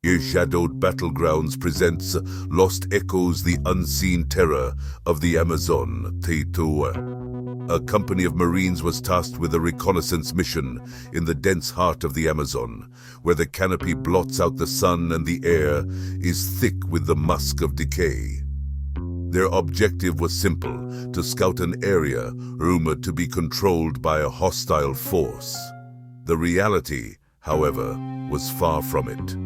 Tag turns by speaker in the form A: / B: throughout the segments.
A: Shadowed battlegrounds presents lost echoes, the unseen terror of the Amazon. A company of Marines was tasked with a reconnaissance mission in the dense heart of the Amazon, where the canopy blots out the sun and the air is thick with the musk of decay. Their objective was simple: to scout an area rumored to be controlled by a hostile force. The reality, however, was far from it.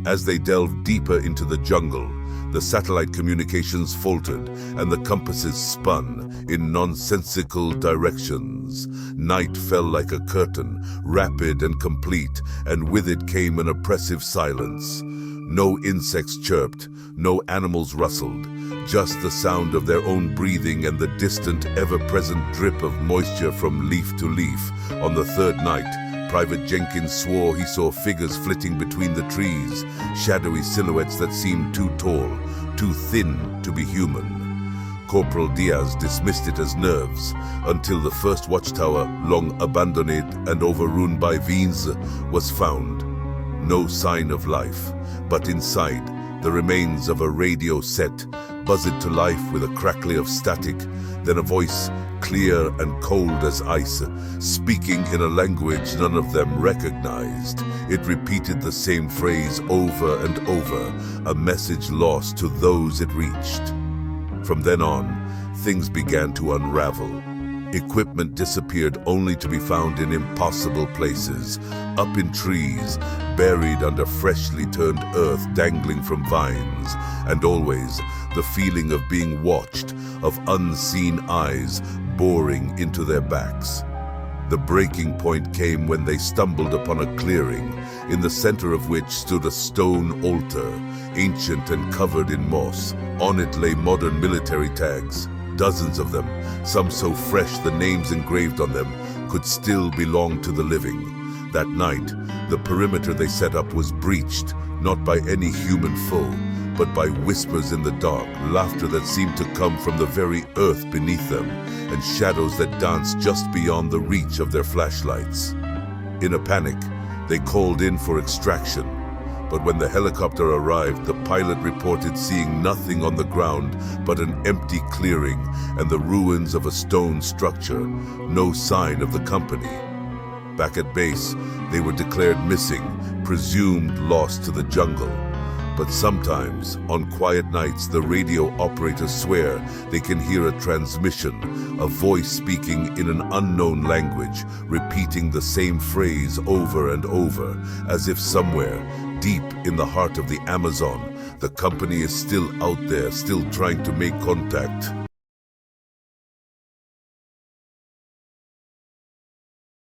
A: As they delved deeper into the jungle, the satellite communications faltered and the compasses spun in nonsensical directions. Night fell like a curtain, rapid and complete, and with it came an oppressive silence. No insects chirped, no animals rustled, just the sound of their own breathing and the distant, ever-present drip of moisture from leaf to leaf. On the third night, Private Jenkins swore he saw figures flitting between the trees, shadowy silhouettes that seemed too tall, too thin to be human. Corporal Diaz dismissed it as nerves, until the first watchtower, long abandoned and overrun by fiends, was found. No sign of life, but inside, the remains of a radio set buzzed to life with a crackle of static, then a voice, clear and cold as ice, speaking in a language none of them recognized. It repeated the same phrase over and over, a message lost to those it reached. From then on, things began to unravel. Equipment disappeared only to be found in impossible places, up in trees, buried under freshly turned earth dangling from vines, and always the feeling of being watched, of unseen eyes boring into their backs. The breaking point came when they stumbled upon a clearing, in the center of which stood a stone altar, ancient and covered in moss. On it lay modern military tags, dozens of them, some so fresh the names engraved on them could still belong to the living. That night, the perimeter they set up was breached, not by any human foe, but by whispers in the dark, laughter that seemed to come from the very earth beneath them, and shadows that danced just beyond the reach of their flashlights. In a panic, they called in for extraction, but when the helicopter arrived, the pilot reported seeing nothing on the ground but an empty clearing and the ruins of a stone structure, no sign of the company. Back at base, they were declared missing, presumed lost to the jungle. But sometimes, on quiet nights, the radio operators swear they can hear a transmission, a voice speaking in an unknown language, repeating the same phrase over and over, as if somewhere, deep in the heart of the Amazon, the company is still out there, still trying to make contact.